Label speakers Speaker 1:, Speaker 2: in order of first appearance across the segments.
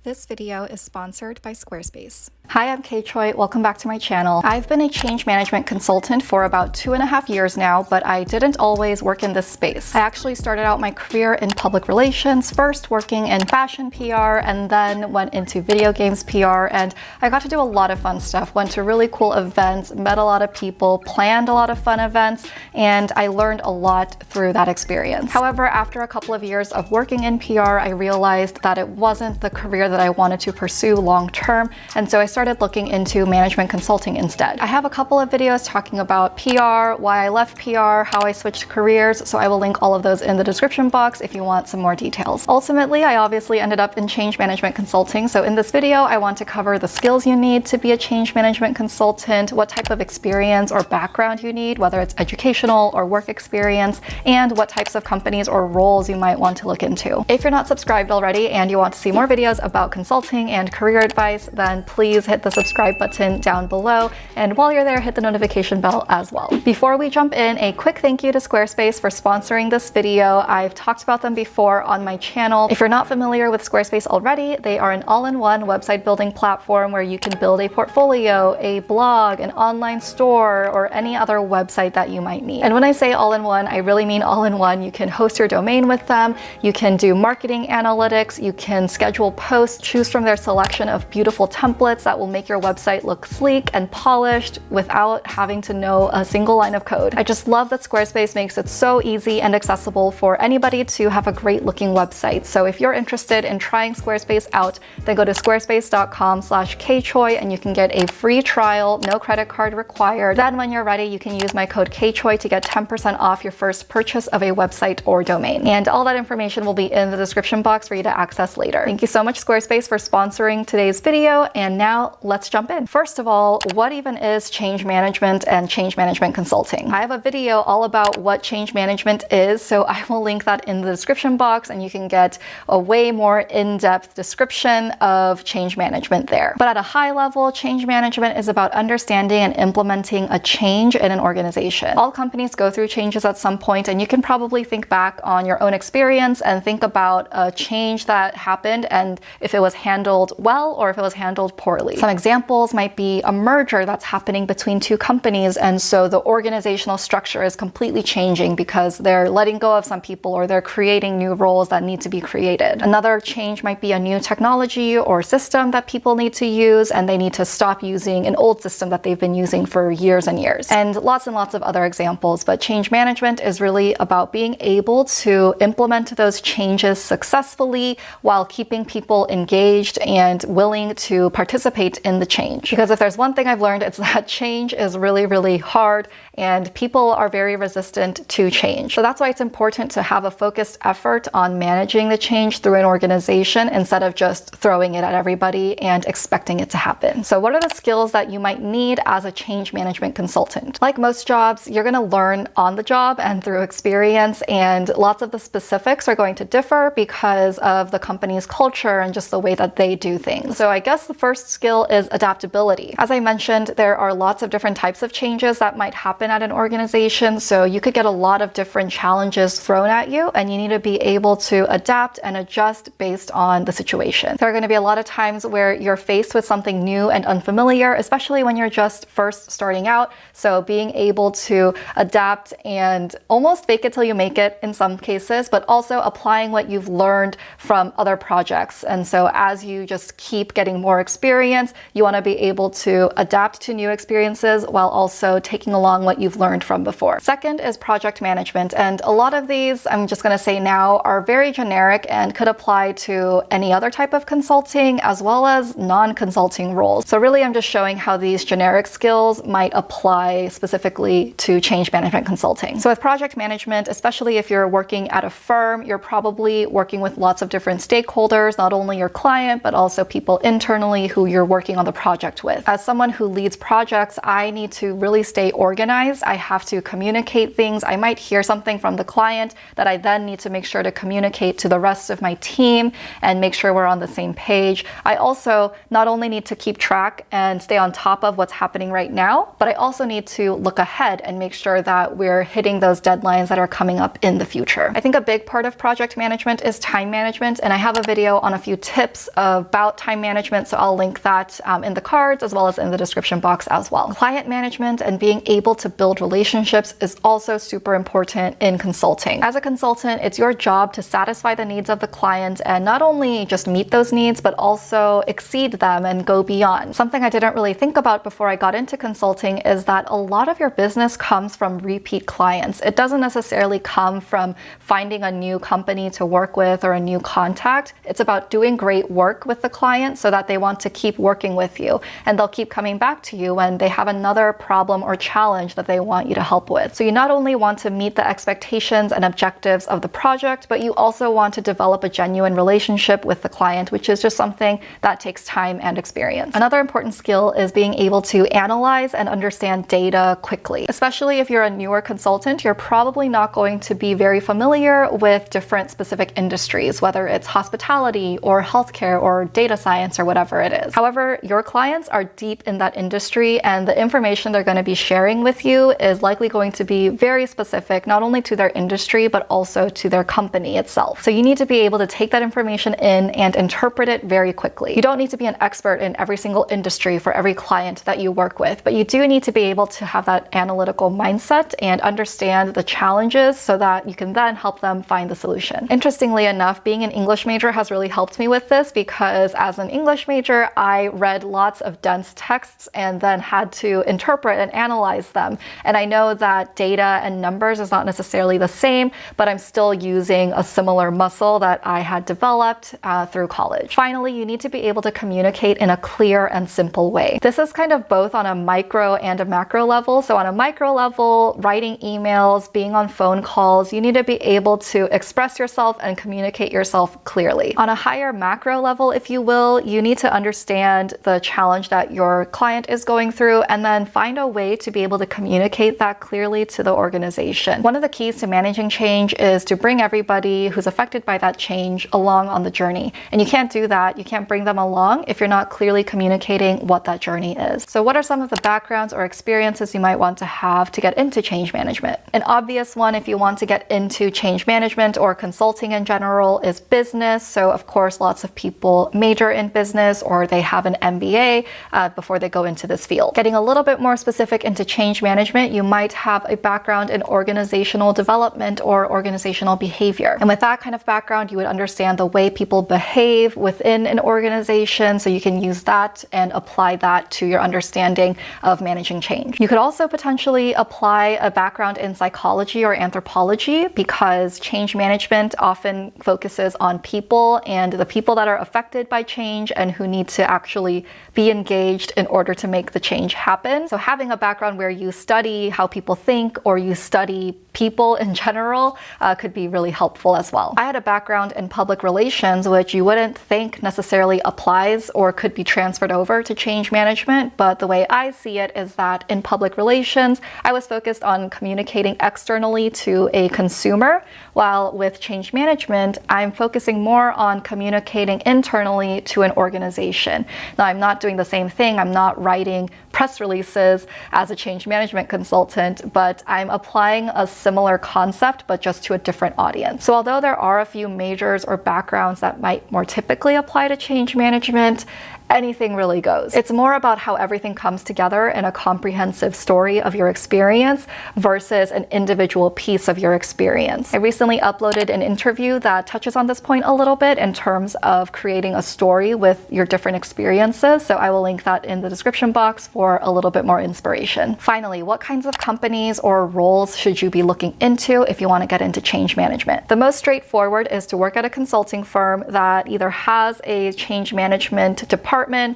Speaker 1: This video is sponsored by Squarespace.
Speaker 2: Hi, I'm kchoi. Welcome back to my channel. I've been a change management consultant for about 2.5 years now, but I didn't always work in this space. I actually started out my career in public relations, first working in fashion PR, and then went into video games PR, and I got to do a lot of fun stuff. Went to really cool events, met a lot of people, planned a lot of fun events, and I learned a lot through that experience. However, after a couple of years of working in PR, I realized that it wasn't the career that I wanted to pursue long term, and so I started looking into management consulting instead. I have a couple of videos talking about PR, why I left PR, how I switched careers, so I will link all of those in the description box if you want some more details. Ultimately, I obviously ended up in change management consulting, so in this video, I want to cover the skills you need to be a change management consultant, what type of experience or background you need, whether it's educational or work experience, and what types of companies or roles you might want to look into. If you're not subscribed already and you want to see more videos about consulting and career advice, then please hit the subscribe button down below, and while you're there, hit the notification bell as well. Before we jump in, a quick thank you to Squarespace for sponsoring this video. I've talked about them before on my channel. If you're not familiar with Squarespace already, they are an all-in-one website building platform where you can build a portfolio, a blog, an online store, or any other website that you might need. And when I say all-in-one, I really mean all-in-one. You can host your domain with them, you can do marketing analytics, you can schedule posts, choose from their selection of beautiful templates that will make your website look sleek and polished without having to know a single line of code. I just love that Squarespace makes it so easy and accessible for anybody to have a great looking website. So if you're interested in trying Squarespace out, then go to squarespace.com/kchoi and you can get a free trial, no credit card required. Then when you're ready, you can use my code kchoi to get 10% off your first purchase of a website or domain. And all that information will be in the description box for you to access later. Thank you so much, Squarespace, for sponsoring today's video. And now let's jump in. First of all, what even is change management and change management consulting? I have a video all about what change management is, so I will link that in the description box and you can get a way more in-depth description of change management there. But at a high level, change management is about understanding and implementing a change in an organization. All companies go through changes at some point, and you can probably think back on your own experience and think about a change that happened and if it was handled well or if it was handled poorly. Some examples might be a merger that's happening between two companies, and so the organizational structure is completely changing because they're letting go of some people or they're creating new roles that need to be created. Another change might be a new technology or system that people need to use, and they need to stop using an old system that they've been using for years and years. And lots of other examples, but change management is really about being able to implement those changes successfully while keeping people engaged and willing to participate in the change. Because if there's one thing I've learned, it's that change is really, really hard and people are very resistant to change. So that's why it's important to have a focused effort on managing the change through an organization instead of just throwing it at everybody and expecting it to happen. So what are the skills that you might need as a change management consultant? Like most jobs, you're going to learn on the job and through experience, and lots of the specifics are going to differ because of the company's culture and just the way that they do things. So I guess the first skill is adaptability. As I mentioned, there are lots of different types of changes that might happen at an organization, so you could get a lot of different challenges thrown at you, and you need to be able to adapt and adjust based on the situation. There are going to be a lot of times where you're faced with something new and unfamiliar, especially when you're just first starting out, so being able to adapt and almost fake it till you make it in some cases, but also applying what you've learned from other projects. And so as you just keep getting more experience, you want to be able to adapt to new experiences while also taking along what you've learned from before. Second is project management, and a lot of these, I'm just going to say now, are very generic and could apply to any other type of consulting as well as non-consulting roles. So really I'm just showing how these generic skills might apply specifically to change management consulting. So with project management, especially if you're working at a firm, you're probably working with lots of different stakeholders, not only your client, but also people internally who you're you're working on the project with. As someone who leads projects, I need to really stay organized. I have to communicate things. I might hear something from the client that I then need to make sure to communicate to the rest of my team and make sure we're on the same page. I also not only need to keep track and stay on top of what's happening right now, but I also need to look ahead and make sure that we're hitting those deadlines that are coming up in the future. I think a big part of project management is time management, and I have a video on a few tips about time management, so I'll link that in the cards as well as in the description box as well. Client management and being able to build relationships is also super important in consulting. As a consultant, it's your job to satisfy the needs of the client and not only just meet those needs, but also exceed them and go beyond. Something I didn't really think about before I got into consulting is that a lot of your business comes from repeat clients. It doesn't necessarily come from finding a new company to work with or a new contact. It's about doing great work with the client so that they want to keep working with you, and they'll keep coming back to you when they have another problem or challenge that they want you to help with. So you not only want to meet the expectations and objectives of the project, but you also want to develop a genuine relationship with the client, which is just something that takes time and experience. Another important skill is being able to analyze and understand data quickly. Especially if you're a newer consultant, you're probably not going to be very familiar with different specific industries, whether it's hospitality or healthcare or data science or whatever it is. However, your clients are deep in that industry, and the information they're going to be sharing with you is likely going to be very specific, not only to their industry, but also to their company itself. So you need to be able to take that information in and interpret it very quickly. You don't need to be an expert in every single industry for every client that you work with, but you do need to be able to have that analytical mindset and understand the challenges so that you can then help them find the solution. Interestingly enough, being an English major has really helped me with this, because as an English major, I read lots of dense texts and then had to interpret and analyze them. And I know that data and numbers is not necessarily the same, but I'm still using a similar muscle that I had developed through college. Finally, you need to be able to communicate in a clear and simple way. This is kind of both on a micro and a macro level. So on a micro level, writing emails, being on phone calls, you need to be able to express yourself and communicate yourself clearly. On a higher macro level, if you will, you need to understand the challenge that your client is going through and then find a way to be able to communicate that clearly to the organization. One of the keys to managing change is to bring everybody who's affected by that change along on the journey. And you can't do that. You can't bring them along if you're not clearly communicating what that journey is. So what are some of the backgrounds or experiences you might want to have to get into change management? An obvious one, if you want to get into change management or consulting in general, is business. So of course, lots of people major in business or they have an MBA before they go into this field. Getting a little bit more specific into change management, you might have a background in organizational development or organizational behavior. And with that kind of background, you would understand the way people behave within an organization, so you can use that and apply that to your understanding of managing change. You could also potentially apply a background in psychology or anthropology, because change management often focuses on people and the people that are affected by change and who need to actually be engaged in order to make the change happen. So having a background where you study how people think or you study people in general could be really helpful as well. I had a background in public relations, which you wouldn't think necessarily applies or could be transferred over to change management, but the way I see it is that in public relations, I was focused on communicating externally to a consumer, while with change management, I'm focusing more on communicating internally to an organization. Now, I'm not doing the same thing. I'm not writing press releases as a change management consultant, but I'm applying a similar concept, but just to a different audience. So although there are a few majors or backgrounds that might more typically apply to change management, anything really goes. It's more about how everything comes together in a comprehensive story of your experience versus an individual piece of your experience. I recently uploaded an interview that touches on this point a little bit in terms of creating a story with your different experiences, so I will link that in the description box for a little bit more inspiration. Finally, what kinds of companies or roles should you be looking into if you want to get into change management? The most straightforward is to work at a consulting firm that either has a change management department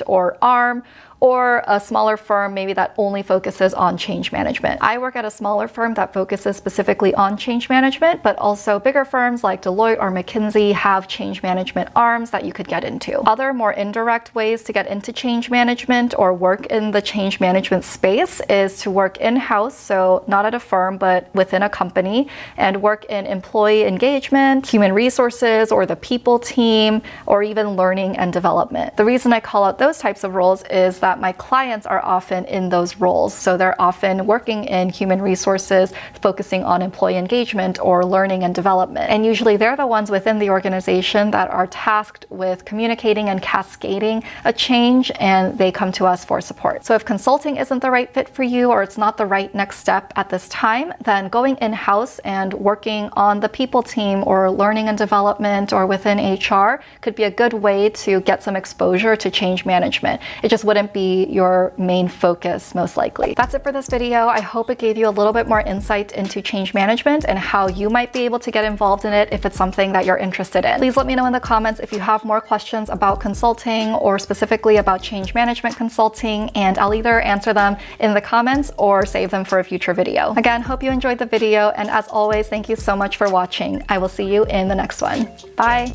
Speaker 2: or arm, or a smaller firm maybe that only focuses on change management. I work at a smaller firm that focuses specifically on change management, but also bigger firms like Deloitte or McKinsey have change management arms that you could get into. Other more indirect ways to get into change management or work in the change management space is to work in-house, so not at a firm, but within a company, and work in employee engagement, human resources, or the people team, or even learning and development. The reason I call out those types of roles is that my clients are often in those roles. So they're often working in human resources, focusing on employee engagement or learning and development. And usually they're the ones within the organization that are tasked with communicating and cascading a change, and they come to us for support. So if consulting isn't the right fit for you, or it's not the right next step at this time, then going in-house and working on the people team or learning and development or within HR could be a good way to get some exposure to change management. It just wouldn't be your main focus, most likely. That's it for this video. I hope it gave you a little bit more insight into change management and how you might be able to get involved in it if it's something that you're interested in. Please let me know in the comments if you have more questions about consulting or specifically about change management consulting, and I'll either answer them in the comments or save them for a future video. Again, hope you enjoyed the video, and as always, thank you so much for watching. I will see you in the next one. Bye!